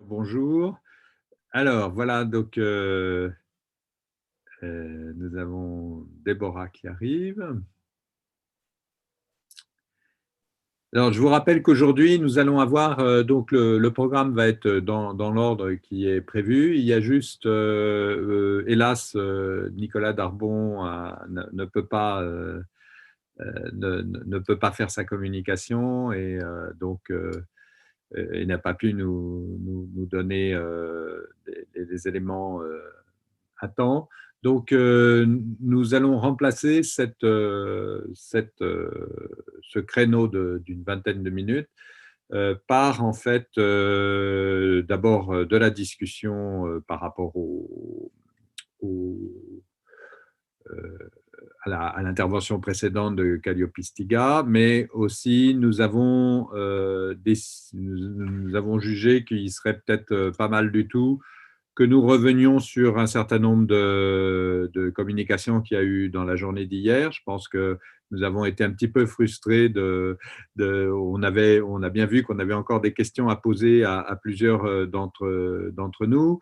Bonjour. Alors voilà, donc nous avons Déborah qui arrive. Alors je vous rappelle qu'aujourd'hui nous allons avoir donc le programme va être dans l'ordre qui est prévu. Il y a juste hélas Nicolas Darbon ne peut pas ne peut pas faire sa communication et il n'a pas pu nous donner les éléments à temps. Donc, nous allons remplacer ce créneau d'une vingtaine de minutes par en fait d'abord de la discussion par rapport au, euh, à l'intervention précédente de Calliope Stiga, mais aussi nous avons jugé qu'il serait peut-être pas mal du tout que nous revenions sur un certain nombre de communications qu'il y a eu dans la journée d'hier. Je pense que nous avons été un petit peu frustrés on a bien vu qu'on avait encore des questions à poser à plusieurs d'entre nous.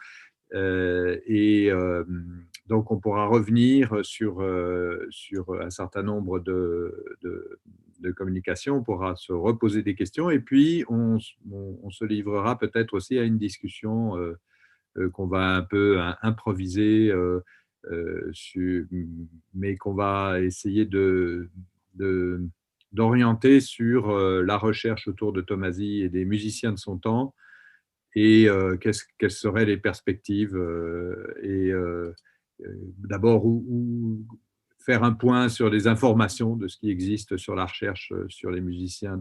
Et donc, on pourra revenir sur un certain nombre de communications, on pourra se reposer des questions et puis on se livrera peut-être aussi à une discussion qu'on va un peu improviser, mais qu'on va essayer de- d'orienter sur la recherche autour de Tomasi et des musiciens de son temps et quelles seraient les perspectives d'abord faire un point sur les informations de ce qui existe sur la recherche sur les musiciens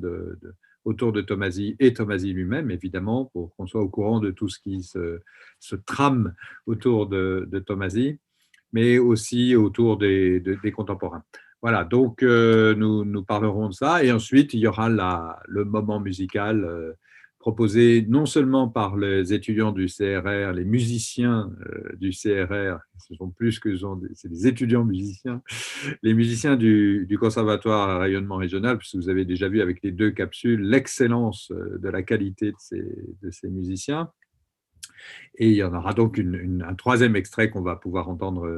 autour de Tomasi et Tomasi lui-même, évidemment, pour qu'on soit au courant de tout ce qui se trame autour de Tomasi, mais aussi autour des contemporains. Voilà, donc nous parlerons de ça et ensuite il y aura le moment musical proposé non seulement par les étudiants du CRR, les musiciens du CRR, ce sont plus que c'est des étudiants musiciens, les musiciens du Conservatoire à rayonnement régional, puisque vous avez déjà vu avec les deux capsules l'excellence de la qualité de ces musiciens. Et il y en aura donc un troisième extrait qu'on va pouvoir entendre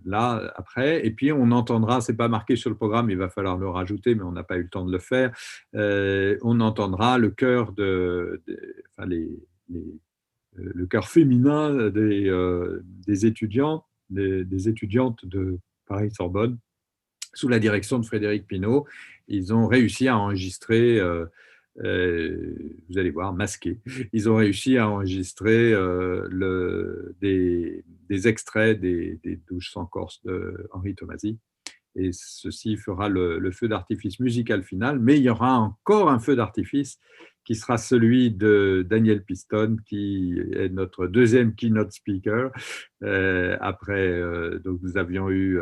là, après. Et puis, on entendra, c'est pas marqué sur le programme, il va falloir le rajouter, mais on n'a pas eu le temps de le faire. On entendra le chœur enfin, le chœur féminin des étudiants, des étudiantes de Paris-Sorbonne, sous la direction de Frédéric Pinault. Ils ont réussi à enregistrer, vous allez voir, masqué, ils ont réussi à enregistrer des extraits des douches sans Corse de Henri Tomasi. Et ceci fera le feu d'artifice musical final, mais il y aura encore un feu d'artifice qui sera celui de Daniel Piston, qui est notre deuxième keynote speaker. Après, donc nous avions eu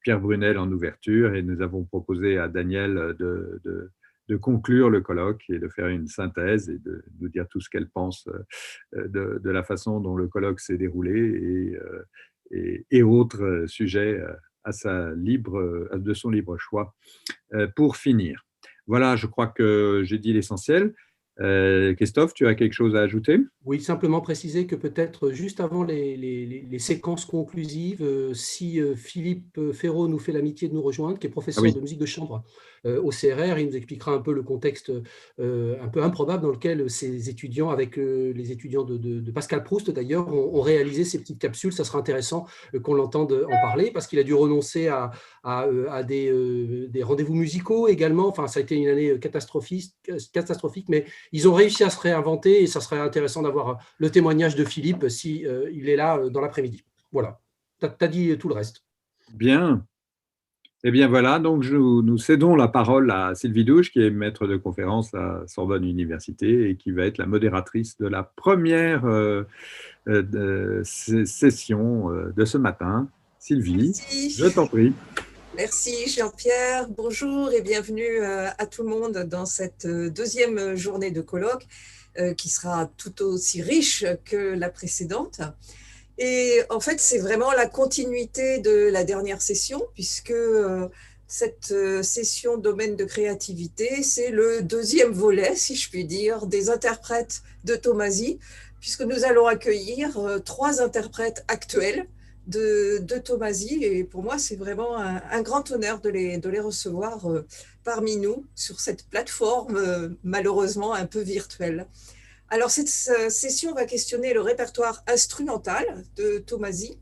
Pierre Brunel en ouverture et nous avons proposé à Daniel de conclure le colloque et de faire une synthèse et de nous dire tout ce qu'elle pense de la façon dont le colloque s'est déroulé et autres sujets de son libre choix. Pour finir, voilà, je crois que j'ai dit l'essentiel. Christophe, tu as quelque chose à ajouter? Oui, simplement préciser que peut-être juste avant les séquences conclusives, si Philippe Ferraud nous fait l'amitié de nous rejoindre, qui est Ah professeur oui, de musique de chambre au CRR, il nous expliquera un peu le contexte un peu improbable dans lequel ces étudiants, avec les étudiants de Pascal Proust d'ailleurs, ont réalisé ces petites capsules. Ça sera intéressant qu'on l'entende en parler parce qu'il a dû renoncer à des rendez-vous musicaux également. Enfin, ça a été une année catastrophique, mais ils ont réussi à se réinventer et ça serait intéressant d'avoir le témoignage de Philippe si il est là dans l'après-midi. Voilà, tu as dit tout le reste. bien. Eh bien voilà, donc nous cédons la parole à Sylvie Douche, qui est maître de conférence à Sorbonne Université et qui va être la modératrice de la première session de ce matin. Sylvie, je Merci. t'en prie. Merci Jean-Pierre. Bonjour et bienvenue à tout le monde dans cette deuxième journée de colloque qui sera tout aussi riche que la précédente. Et en fait, c'est vraiment la continuité de la dernière session puisque cette session domaine de créativité, c'est le deuxième volet, si je puis dire, des interprètes de Thomasy, puisque nous allons accueillir 3 interprètes actuels de Thomasy. Et pour moi, c'est vraiment un grand honneur de les recevoir parmi nous sur cette plateforme, malheureusement un peu virtuelle. Alors, cette session va questionner le répertoire instrumental de Thomasy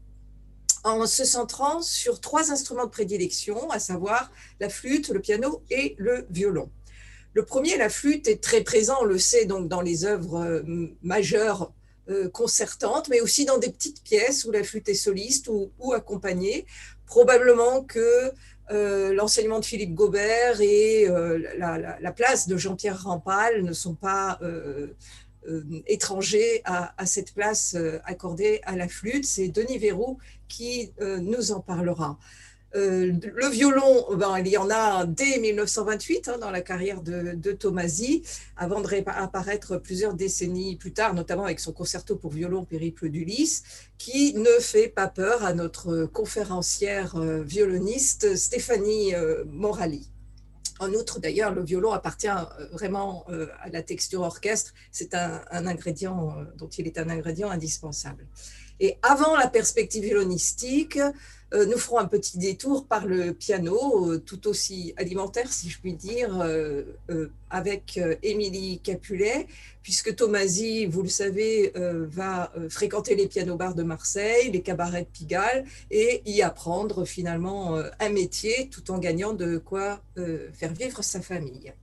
en se centrant sur 3 instruments de prédilection, à savoir la flûte, le piano et le violon. Le premier, la flûte, est très présent, on le sait, donc dans les œuvres majeures concertantes, mais aussi dans des petites pièces où la flûte est soliste ou accompagnée. Probablement que l'enseignement de Philippe Gaubert et la place de Jean-Pierre Rampal ne sont pas étrangers à cette place accordée à la flûte. C'est Denis Verrou qui nous en parlera. Le violon, il y en a dès 1928 dans la carrière de Thomasy, avant de apparaître plusieurs décennies plus tard, notamment avec son concerto pour violon Périple d'Ulysse, qui ne fait pas peur à notre conférencière violoniste Stéphanie Morali. En outre, d'ailleurs, le violon appartient vraiment à la texture orchestre. C'est un ingrédient dont il est un ingrédient indispensable. Et avant la perspective violonistique, nous ferons un petit détour par le piano, tout aussi alimentaire, si je puis dire, avec Émilie Capulet, puisque Thomasy, vous le savez, va fréquenter les pianos-bars de Marseille, les cabarets de Pigalle, et y apprendre finalement un métier, tout en gagnant de quoi faire vivre sa famille.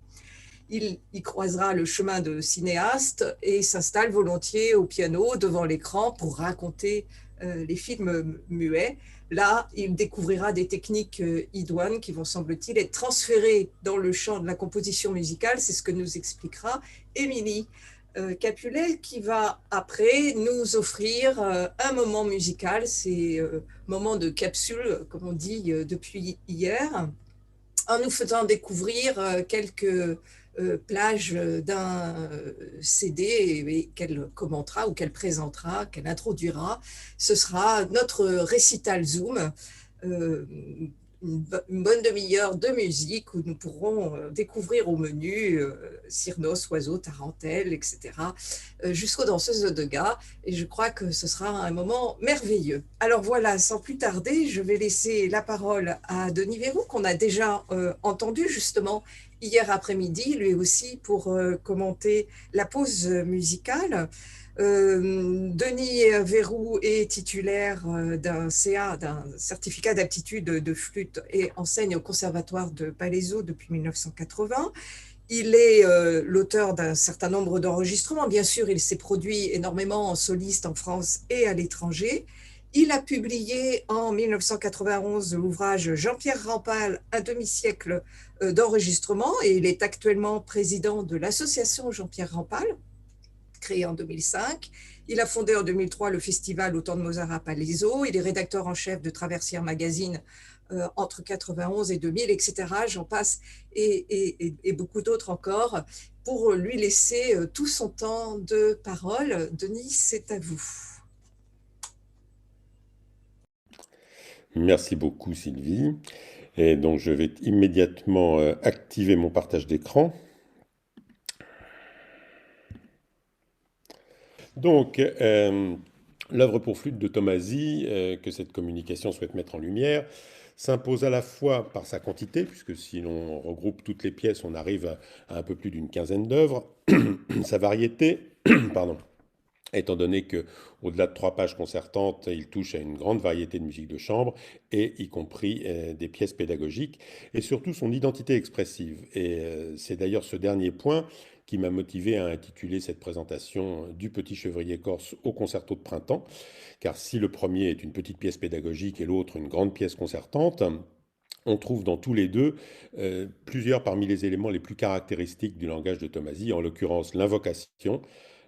Il y croisera le chemin de cinéaste et s'installe volontiers au piano devant l'écran pour raconter les films muets. Là, il découvrira des techniques idoines qui vont, semble-t-il, être transférées dans le champ de la composition musicale. C'est ce que nous expliquera Émilie Capulet, qui va après nous offrir un moment musical, ces moments de capsule, comme on dit depuis hier, en nous faisant découvrir quelques plages d'un CD qu'elle commentera ou qu'elle présentera, qu'elle introduira. Ce sera notre récital Zoom, une bonne demi-heure de musique où nous pourrons découvrir au menu Cyrnos, oiseaux, tarentelles, etc., jusqu'aux danseuses de Degas. Et je crois que ce sera un moment merveilleux. Alors voilà, sans plus tarder, je vais laisser la parole à Denis Verrou, qu'on a déjà entendu justement hier après-midi, lui aussi pour commenter la pause musicale. Denis Verrou est titulaire d'un CA, d'un certificat d'aptitude de flûte, et enseigne au Conservatoire de Palaiseau depuis 1980. Il est l'auteur d'un certain nombre d'enregistrements. Bien sûr, il s'est produit énormément en soliste en France et à l'étranger. Il a publié en 1991 l'ouvrage Jean-Pierre Rampal, un demi-siècle d'enregistrement, et il est actuellement président de l'association Jean-Pierre Rampal, créée en 2005. Il a fondé en 2003 le festival Autant de Mozart à Palaiseau. Il est rédacteur en chef de Traversière Magazine entre 91 et 2000, etc. J'en passe, et beaucoup d'autres encore. Pour lui laisser tout son temps de parole, Denis, c'est à vous. Merci beaucoup, Sylvie. Et donc, je vais immédiatement activer mon partage d'écran. Donc, l'œuvre pour flûte de Thomasy, que cette communication souhaite mettre en lumière, s'impose à la fois par sa quantité, puisque si l'on regroupe toutes les pièces, on arrive à un peu plus d'une quinzaine d'œuvres, sa variété, pardon, étant donné qu'au-delà de 3 pages concertantes, il touche à une grande variété de musique de chambre, et y compris des pièces pédagogiques, et surtout son identité expressive. Et c'est d'ailleurs ce dernier point qui m'a motivé à intituler cette présentation du Petit Chevrier corse au concerto de printemps, car si le premier est une petite pièce pédagogique et l'autre une grande pièce concertante, on trouve dans tous les deux plusieurs parmi les éléments les plus caractéristiques du langage de Thomasy, en l'occurrence l'invocation,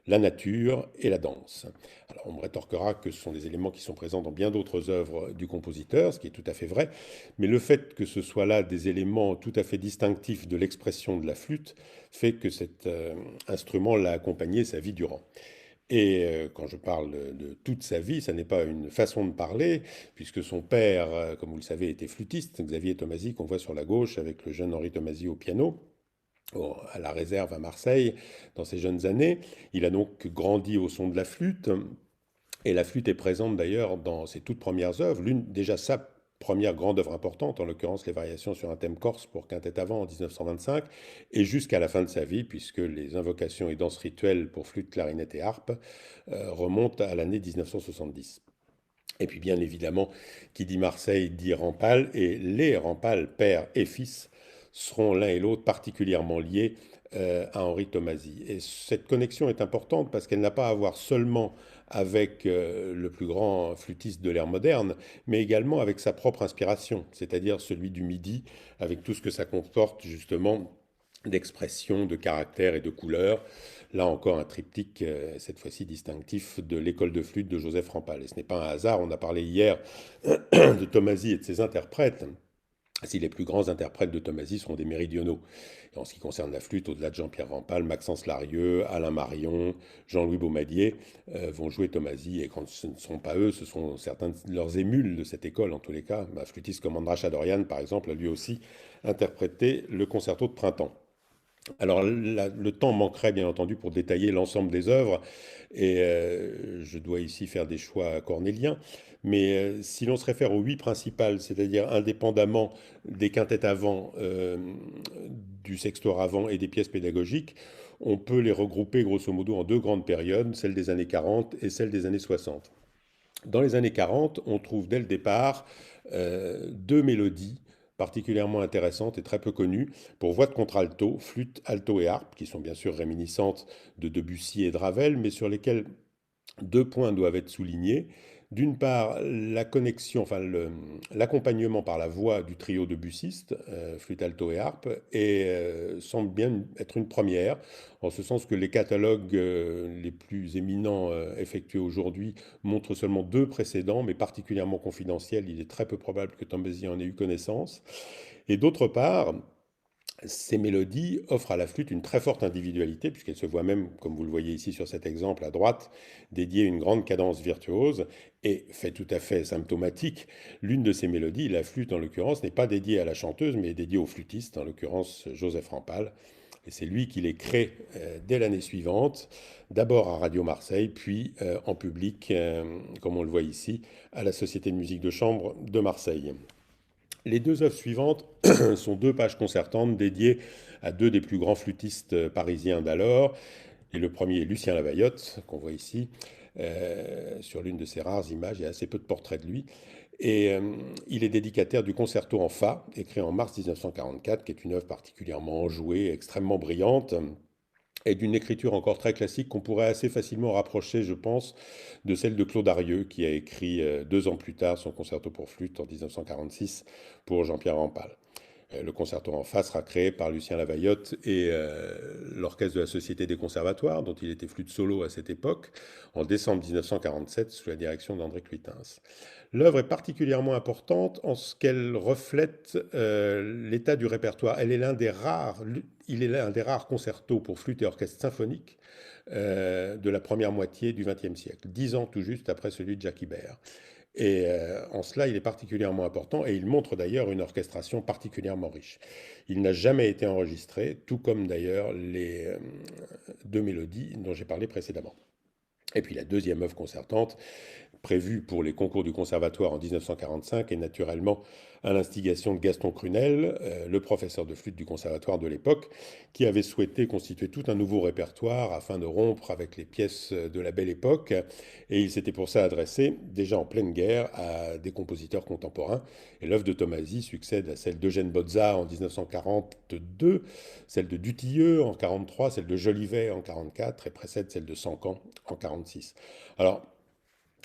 la nature et la danse. Alors on me rétorquera que ce sont des éléments qui sont présents dans bien d'autres œuvres du compositeur, ce qui est tout à fait vrai, mais le fait que ce soit là des éléments tout à fait distinctifs de l'expression de la flûte fait que cet instrument l'a accompagné sa vie durant. Et quand je parle de toute sa vie, ça n'est pas une façon de parler, puisque son père, comme vous le savez, était flûtiste, Xavier Tomasi, qu'on voit sur la gauche avec le jeune Henri Tomasi au piano, à la réserve à Marseille, dans ses jeunes années. Il a donc grandi au son de la flûte, et la flûte est présente d'ailleurs dans ses toutes premières œuvres. Déjà sa première grande œuvre importante, en l'occurrence les variations sur un thème corse pour quintette avant en 1925, et jusqu'à la fin de sa vie, puisque les invocations et danses rituelles pour flûte, clarinette et harpe remontent à l'année 1970. Et puis bien évidemment, qui dit Marseille dit Rampal, et les Rampal, père et fils, seront l'un et l'autre particulièrement liés à Henri Tomasi. Et cette connexion est importante parce qu'elle n'a pas à voir seulement avec le plus grand flûtiste de l'ère moderne, mais également avec sa propre inspiration, c'est-à-dire celui du Midi, avec tout ce que ça comporte justement d'expression, de caractère et de couleur. Là encore, un triptyque, cette fois-ci distinctif, de l'école de flûte de Joseph Rampal. Et ce n'est pas un hasard, on a parlé hier de Tomasi et de ses interprètes. Si les plus grands interprètes de Tomasi seront des méridionaux. Et en ce qui concerne la flûte, au-delà de Jean-Pierre Rampal, Maxence Larieux, Alain Marion, Jean-Louis Baumadier vont jouer Tomasi. Et quand ce ne sont pas eux, ce sont certains de leurs émules de cette école, en tous les cas. Un flûtiste comme Andras Chadorian, par exemple, a lui aussi interprété le concerto de printemps. Alors, le temps manquerait bien entendu pour détailler l'ensemble des œuvres, et je dois ici faire des choix cornéliens, mais si l'on se réfère aux 8 principales, c'est-à-dire indépendamment des quintettes avant, du sextoire avant et des pièces pédagogiques, on peut les regrouper grosso modo en 2 grandes périodes, celle des années 40 et celle des années 60. Dans les années 40, on trouve dès le départ 2 mélodies particulièrement intéressantes et très peu connues pour voix de contralto, flûte, alto et harpe, qui sont bien sûr réminiscentes de Debussy et de Ravel, mais sur lesquelles 2 points doivent être soulignés. D'une part, la connexion, enfin l'accompagnement par la voix du trio de bussistes, flûte, alto et harpe, et semble bien être une première, en ce sens que les catalogues les plus éminents effectués aujourd'hui montrent seulement 2 précédents, mais particulièrement confidentiels. Il est très peu probable que Tomasi en ait eu connaissance. Et d'autre part, ces mélodies offrent à la flûte une très forte individualité, puisqu'elle se voit même, comme vous le voyez ici sur cet exemple à droite, dédiée à une grande cadence virtuose, et fait tout à fait symptomatique, l'une de ces mélodies, la flûte en l'occurrence, n'est pas dédiée à la chanteuse, mais est dédiée au flûtiste, en l'occurrence Joseph Rampal, et c'est lui qui les crée dès l'année suivante, d'abord à Radio Marseille, puis en public, comme on le voit ici, à la Société de musique de chambre de Marseille. Les 2 œuvres suivantes sont 2 pages concertantes dédiées à 2 des plus grands flûtistes parisiens d'alors. Et le premier est Lucien Lavaillotte, qu'on voit ici, sur l'une de ses rares images. Il y a assez peu de portraits de lui. Et il est dédicataire du concerto en Fa, écrit en mars 1944, qui est une œuvre particulièrement enjouée, extrêmement brillante, et d'une écriture encore très classique qu'on pourrait assez facilement rapprocher, je pense, de celle de Claude Arieux, qui a écrit 2 ans plus tard son concerto pour flûte en 1946 pour Jean-Pierre Rampal. Le concerto en Fa sera créé par Lucien Lavaillotte et l'orchestre de la Société des Conservatoires, dont il était flûte solo à cette époque, en décembre 1947, sous la direction d'André Cluitens. L'œuvre est particulièrement importante en ce qu'elle reflète l'état du répertoire. Il est l'un des rares concertos pour flûte et orchestre symphonique de la première moitié du XXe siècle, 10 ans tout juste après celui de Jacques Ibert. Et en cela, il est particulièrement important et il montre d'ailleurs une orchestration particulièrement riche. Il n'a jamais été enregistré, tout comme d'ailleurs les 2 mélodies dont j'ai parlé précédemment. Et puis la deuxième œuvre concertante, prévue pour les concours du Conservatoire en 1945, est naturellement à l'instigation de Gaston Crunel, le professeur de flûte du Conservatoire de l'époque, qui avait souhaité constituer tout un nouveau répertoire afin de rompre avec les pièces de la Belle Époque. Et il s'était pour ça adressé, déjà en pleine guerre, à des compositeurs contemporains. Et l'œuvre de Tomasi succède à celle d'Eugène Bozza en 1942, celle de Dutilleux en 1943, celle de Jolivet en 1944 et précède celle de Sancan en 1946. Alors,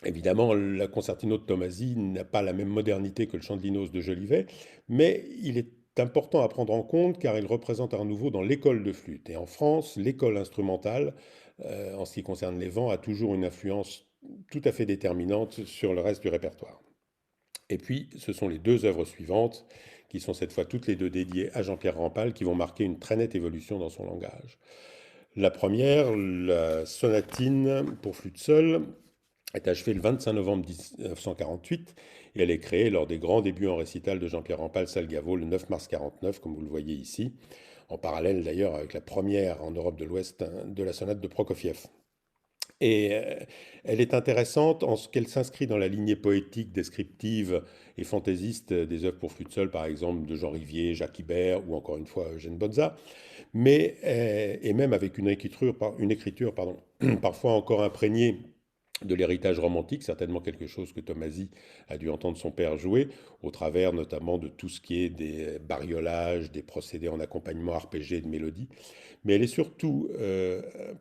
évidemment, la concertino de Tomasi n'a pas la même modernité que le chant de Linos de Jolivet, mais il est important à prendre en compte car il représente un nouveau dans l'école de flûte. Et en France, l'école instrumentale, en ce qui concerne les vents, a toujours une influence tout à fait déterminante sur le reste du répertoire. Et puis, ce sont les 2 œuvres suivantes, qui sont cette fois toutes les 2 dédiées à Jean-Pierre Rampal, qui vont marquer une très nette évolution dans son langage. La première, la sonatine pour flûte seule, est achevée le 25 novembre 1948 et elle est créée lors des grands débuts en récital de Jean-Pierre Rampal-Salgavo le 9 mars 49, comme vous le voyez ici, en parallèle d'ailleurs avec la première en Europe de l'Ouest de la sonate de Prokofiev. Et elle est intéressante en ce qu'elle s'inscrit dans la lignée poétique, descriptive et fantaisiste des œuvres pour flûte seule, par exemple de Jean Rivier, Jacques Ibert ou encore une fois Eugène Bozza, mais et même avec une écriture pardon, parfois encore imprégnée de l'héritage romantique, certainement quelque chose que Tomasi a dû entendre son père jouer, au travers notamment de tout ce qui est des bariolages, des procédés en accompagnement arpégé de mélodies. Mais elle est surtout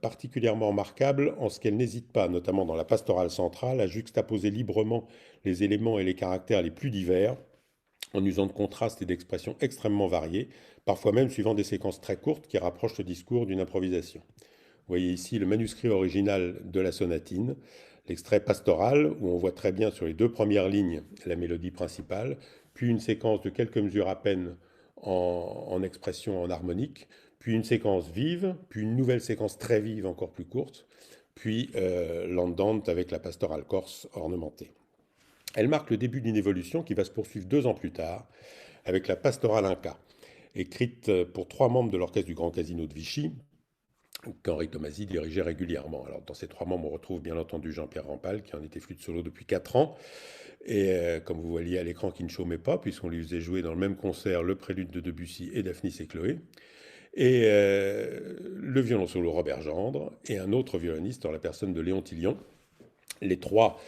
particulièrement remarquable en ce qu'elle n'hésite pas, notamment dans la pastorale centrale, à juxtaposer librement les éléments et les caractères les plus divers, en usant de contrastes et d'expressions extrêmement variées, parfois même suivant des séquences très courtes qui rapprochent le discours d'une improvisation. Vous voyez ici le manuscrit original de la sonatine, l'extrait pastoral, où on voit très bien sur les deux premières lignes la mélodie principale, puis une séquence de quelques mesures à peine en expression en harmonique, puis une séquence vive, puis une nouvelle séquence très vive, encore plus courte, puis l'andante avec la pastorale corse ornementée. Elle marque le début d'une évolution qui va se poursuivre 2 ans plus tard, avec la pastorale Inca, écrite pour 3 membres de l'orchestre du Grand Casino de Vichy, qu'Henri Tomasi dirigeait régulièrement. Alors, dans ces 3 membres, on retrouve bien entendu Jean-Pierre Rampal, qui en était flûte solo depuis 4 ans, et comme vous voyez à l'écran, qui ne chômait pas, puisqu'on lui faisait jouer dans le même concert le prélude de Debussy et Daphnis et Chloé, et le violon solo Robert Gendre, et un autre violoniste en la personne de Léon Tillion. Les 3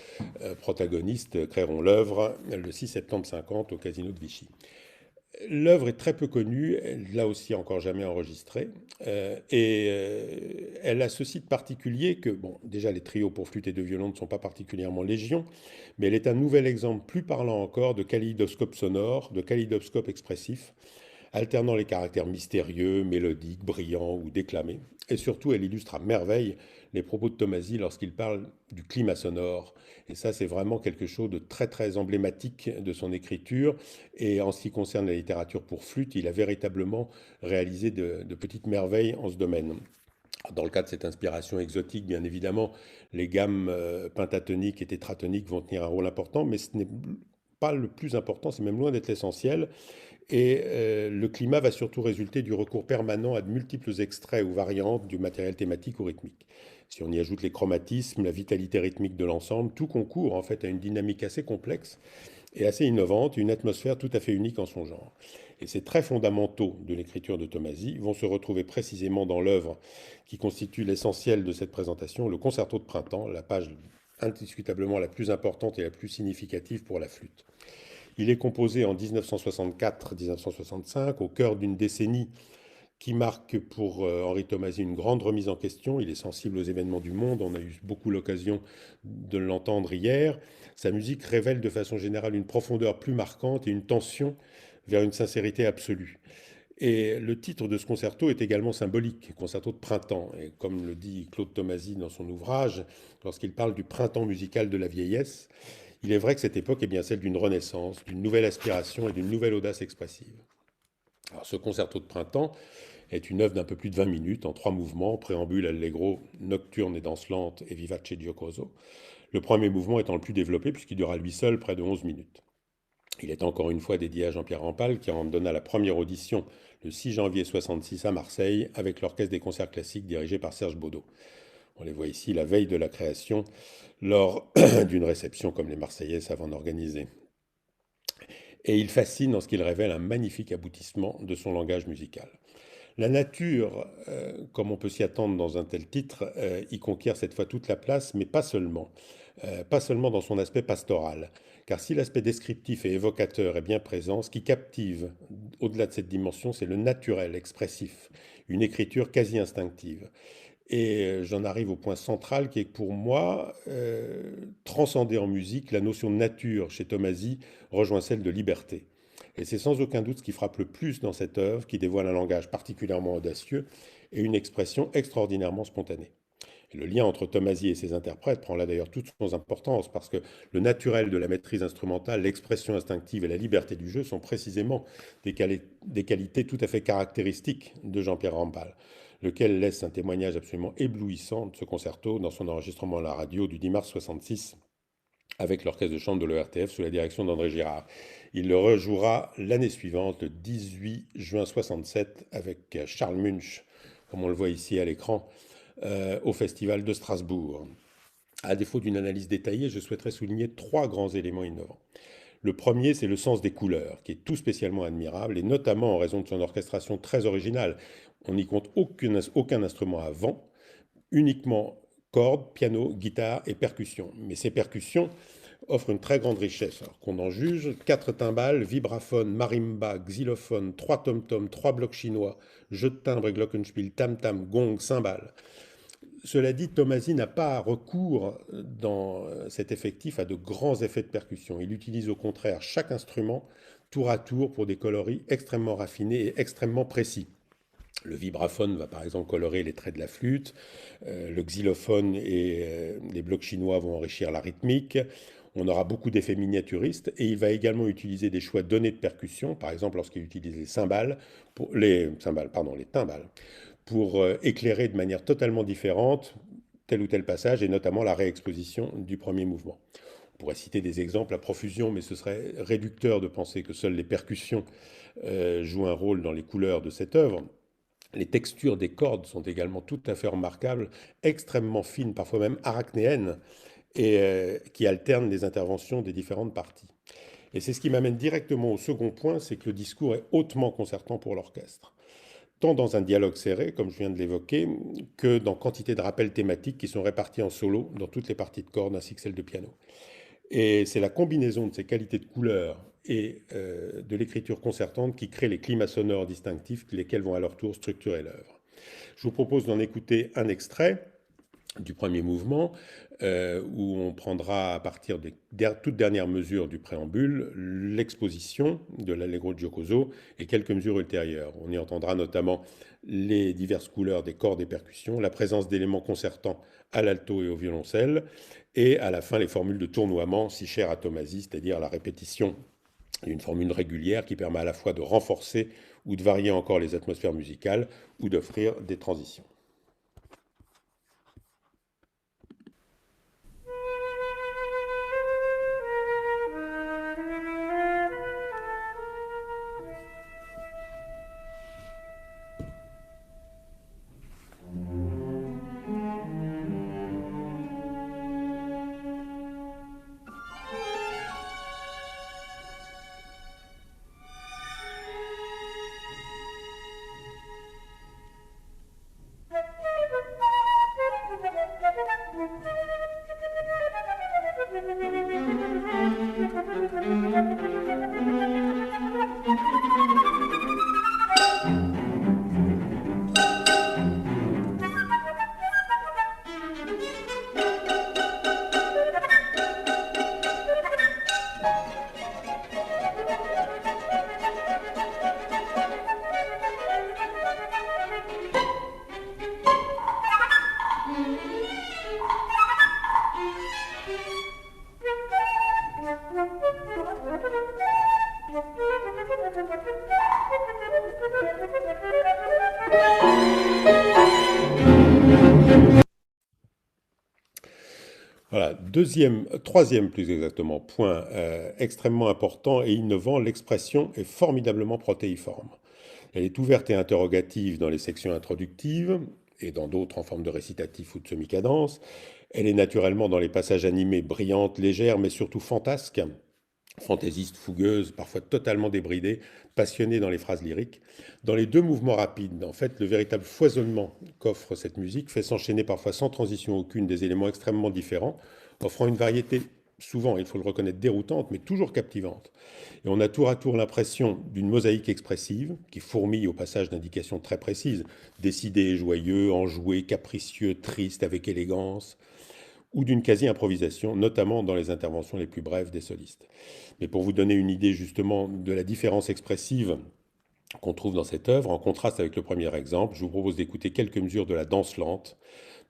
protagonistes créeront l'œuvre le 6 septembre 50 au Casino de Vichy. L'œuvre est très peu connue, là aussi encore jamais enregistrée, elle a ceci de particulier que, bon, déjà les trios pour flûte et de violon ne sont pas particulièrement légion, mais elle est un nouvel exemple plus parlant encore de kaléidoscope sonore, de kaléidoscope expressif, alternant les caractères mystérieux, mélodiques, brillants ou déclamés. Et surtout, elle illustre à merveille les propos de Tomasi lorsqu'il parle du climat sonore. Et ça, c'est vraiment quelque chose de très, très emblématique de son écriture. Et en ce qui concerne la littérature pour flûte, il a véritablement réalisé de petites merveilles en ce domaine. Dans le cas de cette inspiration exotique, bien évidemment, les gammes pentatoniques et tétratoniques vont tenir un rôle important, mais ce n'est pas le plus important, c'est même loin d'être l'essentiel. Et le climat va surtout résulter du recours permanent à de multiples extraits ou variantes du matériel thématique ou rythmique. Si on y ajoute les chromatismes, la vitalité rythmique de l'ensemble, tout concourt en fait à une dynamique assez complexe et assez innovante, une atmosphère tout à fait unique en son genre. Et ces traits fondamentaux de l'écriture de Tomasi vont se retrouver précisément dans l'œuvre qui constitue l'essentiel de cette présentation, le Concerto de printemps, la page indiscutablement la plus importante et la plus significative pour la flûte. Il est composé en 1964-1965, au cœur d'une décennie qui marque pour Henri Tomasi une grande remise en question. Il est sensible aux événements du monde, on a eu beaucoup l'occasion de l'entendre hier. Sa musique révèle de façon générale une profondeur plus marquante et une tension vers une sincérité absolue. Et le titre de ce concerto est également symbolique, concerto de printemps. Et comme le dit Claude Tomasi dans son ouvrage, lorsqu'il parle du printemps musical de la vieillesse, il est vrai que cette époque est bien celle d'une renaissance, d'une nouvelle aspiration et d'une nouvelle audace expressive. Alors, ce concerto de printemps est une œuvre d'un peu plus de 20 minutes, en 3 mouvements, préambule, allegro, nocturne et danse lente et vivace giocoso. Le premier mouvement étant le plus développé puisqu'il dure à lui seul près de 11 minutes. Il est encore une fois dédié à Jean-Pierre Rampal qui en donna la première audition le 6 janvier 1966 à Marseille avec l'Orchestre des concerts classiques dirigé par Serge Baudot. On les voit ici la veille de la création lors d'une réception comme les Marseillais savent en organiser. Et il fascine en ce qu'il révèle un magnifique aboutissement de son langage musical. La nature, comme on peut s'y attendre dans un tel titre, y conquiert cette fois toute la place, mais pas seulement. Pas seulement dans son aspect pastoral. Car si l'aspect descriptif et évocateur est bien présent, ce qui captive au-delà de cette dimension, c'est le naturel, expressif, une écriture quasi instinctive. Et j'en arrive au point central qui est que pour moi, transcender en musique, la notion de nature chez Tomasi rejoint celle de liberté. Et c'est sans aucun doute ce qui frappe le plus dans cette œuvre, qui dévoile un langage particulièrement audacieux et une expression extraordinairement spontanée. Et le lien entre Tomasi et ses interprètes prend là d'ailleurs toute son importance, parce que le naturel de la maîtrise instrumentale, l'expression instinctive et la liberté du jeu sont précisément des qualités tout à fait caractéristiques de Jean-Pierre Rampal. lequel laisse un témoignage absolument éblouissant de ce concerto dans son enregistrement à la radio du 10 mars 66 avec l'orchestre de chambre de l'ORTF sous la direction d'André Girard. Il le rejouera l'année suivante, le 18 juin 67, avec Charles Munch, comme on le voit ici à l'écran, au Festival de Strasbourg. À défaut d'une analyse détaillée, je souhaiterais souligner 3 grands éléments innovants. Le premier, c'est le sens des couleurs, qui est tout spécialement admirable, et notamment en raison de son orchestration très originale. On n'y compte aucun instrument à vent, uniquement cordes, piano, guitare et percussions. Mais ces percussions offrent une très grande richesse. Alors qu'on en juge, 4 timbales, vibraphone, marimba, xylophone, 3 tom-toms, 3 blocs chinois, jeux de timbre et glockenspiel, tam-tam, gong, cymbales. Cela dit, Tomasi n'a pas recours dans cet effectif à de grands effets de percussion. Il utilise au contraire chaque instrument tour à tour pour des coloris extrêmement raffinés et extrêmement précis. Le vibraphone va par exemple colorer les traits de la flûte, le xylophone et les blocs chinois vont enrichir la rythmique. On aura beaucoup d'effets miniaturistes et il va également utiliser des choix donnés de percussion, par exemple lorsqu'il utilise les timbales, pour éclairer de manière totalement différente tel ou tel passage et notamment la réexposition du premier mouvement. On pourrait citer des exemples à profusion, mais ce serait réducteur de penser que seules les percussions jouent un rôle dans les couleurs de cette œuvre. Les textures des cordes sont également tout à fait remarquables, extrêmement fines, parfois même arachnéennes, et qui alternent les interventions des différentes parties. Et c'est ce qui m'amène directement au second point, c'est que le discours est hautement concertant pour l'orchestre. Tant dans un dialogue serré, comme je viens de l'évoquer, que dans quantité de rappels thématiques qui sont répartis en solo dans toutes les parties de cordes ainsi que celles de piano. Et c'est la combinaison de ces qualités de couleurs et de l'écriture concertante qui crée les climats sonores distinctifs, lesquels vont à leur tour structurer l'œuvre. Je vous propose d'en écouter un extrait du premier mouvement, où on prendra à partir des toutes dernières mesures du préambule l'exposition de l'Allegro giocoso et quelques mesures ultérieures. On y entendra notamment les diverses couleurs des cordes et percussions, la présence d'éléments concertants à l'alto et au violoncelle, et à la fin les formules de tournoiement si chères à Tomasi, c'est-à-dire la répétition d'une formule régulière qui permet à la fois de renforcer ou de varier encore les atmosphères musicales ou d'offrir des transitions. Voilà, troisième plus exactement, point extrêmement important et innovant, l'expression est formidablement protéiforme. Elle est ouverte et interrogative dans les sections introductives et dans d'autres en forme de récitatif ou de semi-cadence. Elle est naturellement dans les passages animés, brillante, légère, mais surtout fantasque, fantaisiste, fougueuse, parfois totalement débridée, passionnée dans les phrases lyriques. Dans les deux mouvements rapides, en fait, le véritable foisonnement qu'offre cette musique fait s'enchaîner parfois sans transition aucune des éléments extrêmement différents, offrant une variété souvent, il faut le reconnaître, déroutante, mais toujours captivante. Et on a tour à tour l'impression d'une mosaïque expressive qui fourmille au passage d'indications très précises, décidé et joyeux, enjoué, capricieux, triste, avec élégance, ou d'une quasi-improvisation, notamment dans les interventions les plus brèves des solistes. Mais pour vous donner une idée justement de la différence expressive qu'on trouve dans cette œuvre, en contraste avec le premier exemple, je vous propose d'écouter quelques mesures de la danse lente,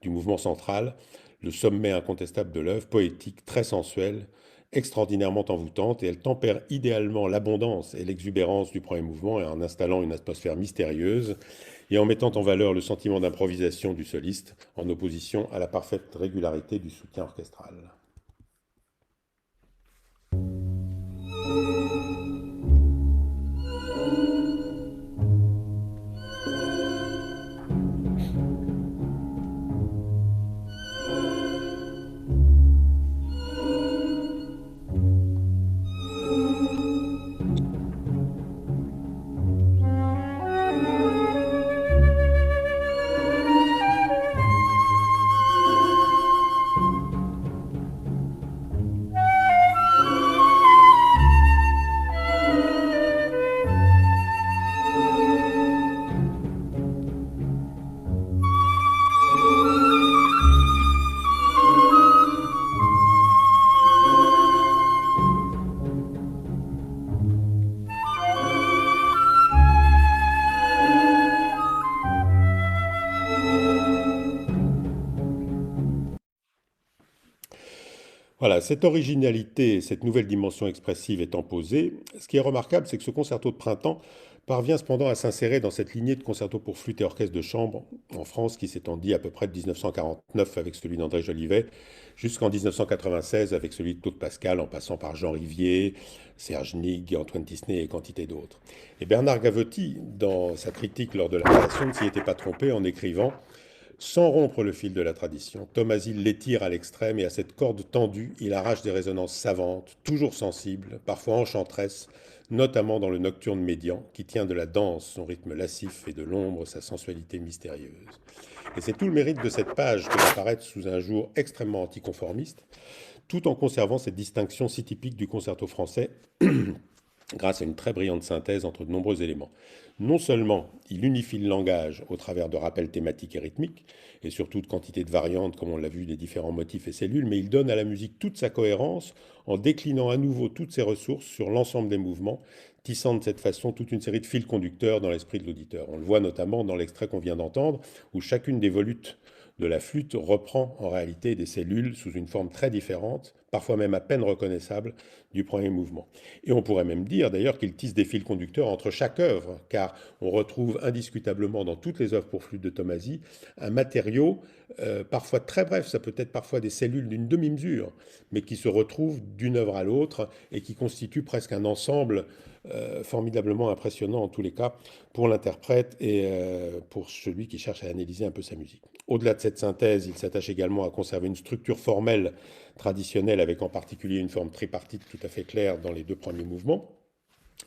du mouvement central, le sommet incontestable de l'œuvre, poétique, très sensuelle, extraordinairement envoûtante, et elle tempère idéalement l'abondance et l'exubérance du premier mouvement en installant une atmosphère mystérieuse et en mettant en valeur le sentiment d'improvisation du soliste, en opposition à la parfaite régularité du soutien orchestral. Voilà, cette originalité, cette nouvelle dimension expressive étant posée, ce qui est remarquable, c'est que ce concerto de printemps parvient cependant à s'insérer dans cette lignée de concertos pour flûte et orchestre de chambre en France qui s'étendit à peu près de 1949 avec celui d'André Jolivet jusqu'en 1996 avec celui de Claude Pascal en passant par Jean Rivier, Serge Nigg, Antoine Tisnet et quantité d'autres. Et Bernard Gavotti, dans sa critique lors de la création, ne s'y était pas trompé en écrivant: sans rompre le fil de la tradition, Thomasy l'étire à l'extrême et à cette corde tendue, il arrache des résonances savantes, toujours sensibles, parfois enchanteresses, notamment dans le nocturne médian, qui tient de la danse son rythme lascif et de l'ombre sa sensualité mystérieuse. Et c'est tout le mérite de cette page que d'apparaître sous un jour extrêmement anticonformiste, tout en conservant cette distinction si typique du concerto français, grâce à une très brillante synthèse entre de nombreux éléments. Non seulement il unifie le langage au travers de rappels thématiques et rythmiques, et surtout de quantité de variantes, comme on l'a vu, des différents motifs et cellules, mais il donne à la musique toute sa cohérence en déclinant à nouveau toutes ses ressources sur l'ensemble des mouvements, tissant de cette façon toute une série de fils conducteurs dans l'esprit de l'auditeur. On le voit notamment dans l'extrait qu'on vient d'entendre, où chacune des volutes de la flûte reprend en réalité des cellules sous une forme très différente, parfois même à peine reconnaissable, du premier mouvement. Et on pourrait même dire d'ailleurs qu'il tisse des fils conducteurs entre chaque œuvre, car on retrouve indiscutablement dans toutes les œuvres pour flûte de Thomasy un matériau parfois très bref, ça peut être parfois des cellules d'une demi-mesure, mais qui se retrouvent d'une œuvre à l'autre et qui constituent presque un ensemble formidablement impressionnant en tous les cas pour l'interprète et pour celui qui cherche à analyser un peu sa musique. Au-delà de cette synthèse, il s'attache également à conserver une structure formelle traditionnelle avec en particulier une forme tripartite tout à fait claire dans les deux premiers mouvements.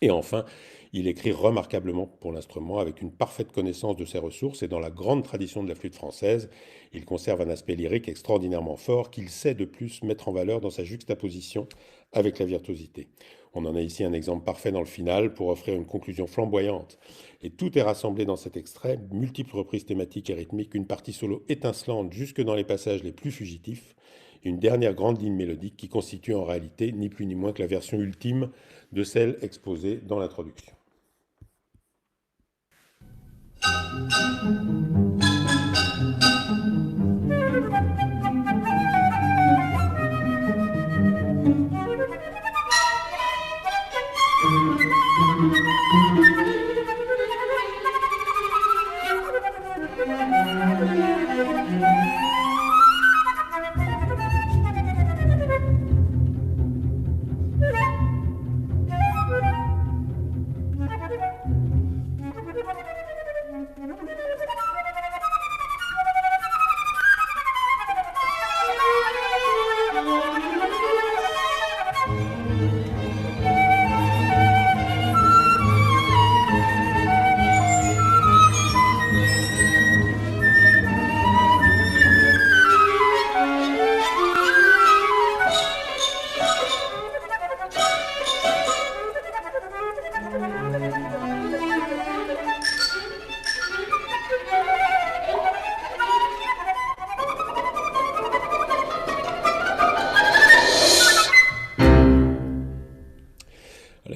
Et enfin, il écrit remarquablement pour l'instrument avec une parfaite connaissance de ses ressources et dans la grande tradition de la flûte française, il conserve un aspect lyrique extraordinairement fort qu'il sait de plus mettre en valeur dans sa juxtaposition avec la virtuosité. On en a ici un exemple parfait dans le final pour offrir une conclusion flamboyante. Et tout est rassemblé dans cet extrait, multiples reprises thématiques et rythmiques, une partie solo étincelante jusque dans les passages les plus fugitifs, et une dernière grande ligne mélodique qui constitue en réalité ni plus ni moins que la version ultime de celle exposée dans l'introduction.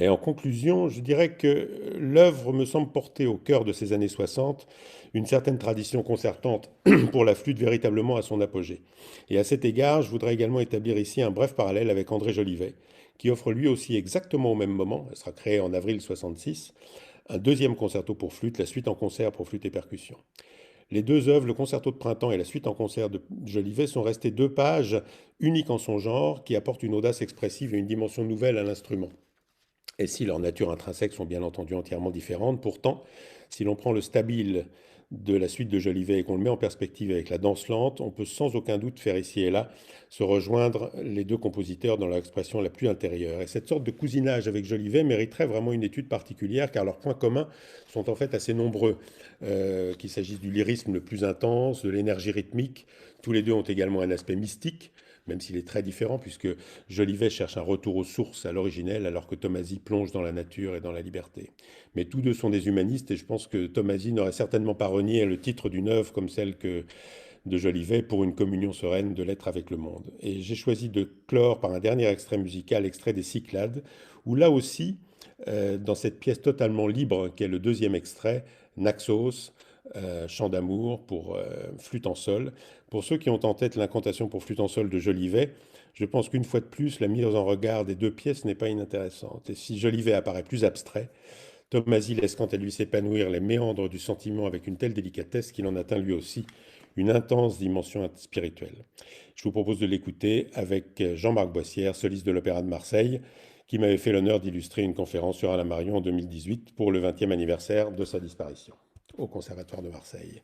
Et en conclusion, je dirais que l'œuvre me semble porter au cœur de ces années 60 une certaine tradition concertante pour la flûte véritablement à son apogée. Et à cet égard, je voudrais également établir ici un bref parallèle avec André Jolivet, qui offre lui aussi exactement au même moment, elle sera créée en avril 66, un deuxième concerto pour flûte, la suite en concert pour flûte et percussion. Les deux œuvres, le concerto de printemps et la suite en concert de Jolivet, sont restées 2 pages uniques en son genre, qui apportent une audace expressive et une dimension nouvelle à l'instrument. Et si leurs natures intrinsèques sont bien entendu entièrement différentes, pourtant, si l'on prend le stabile de la suite de Jolivet et qu'on le met en perspective avec la danse lente, on peut sans aucun doute faire ici et là se rejoindre les deux compositeurs dans leur expression la plus intérieure. Et cette sorte de cousinage avec Jolivet mériterait vraiment une étude particulière, car leurs points communs sont en fait assez nombreux. Qu'il s'agisse du lyrisme le plus intense, de l'énergie rythmique, tous les deux ont également un aspect mystique, même s'il est très différent, puisque Jolivet cherche un retour aux sources, à l'originel, alors que Tomasi plonge dans la nature et dans la liberté. Mais tous deux sont des humanistes, et je pense que Tomasi n'aurait certainement pas renié le titre d'une œuvre comme celle de Jolivet pour une communion sereine de l'être avec le monde. Et j'ai choisi de clore par un dernier extrait musical, extrait des Cyclades, où là aussi, dans cette pièce totalement libre, qui est le deuxième extrait, Naxos, chant d'amour pour flûte en sol. Pour ceux qui ont en tête l'incantation pour flûte en sol de Jolivet, je pense qu'une fois de plus, la mise en regard des deux pièces n'est pas inintéressante. Et si Jolivet apparaît plus abstrait, Tomasi laisse quant à lui s'épanouir les méandres du sentiment avec une telle délicatesse qu'il en atteint lui aussi une intense dimension spirituelle. Je vous propose de l'écouter avec Jean-Marc Boissière, soliste de l'Opéra de Marseille, qui m'avait fait l'honneur d'illustrer une conférence sur Alain Marion en 2018 pour le 20e anniversaire de sa disparition au Conservatoire de Marseille.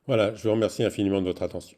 Voilà, je vous remercie infiniment de votre attention.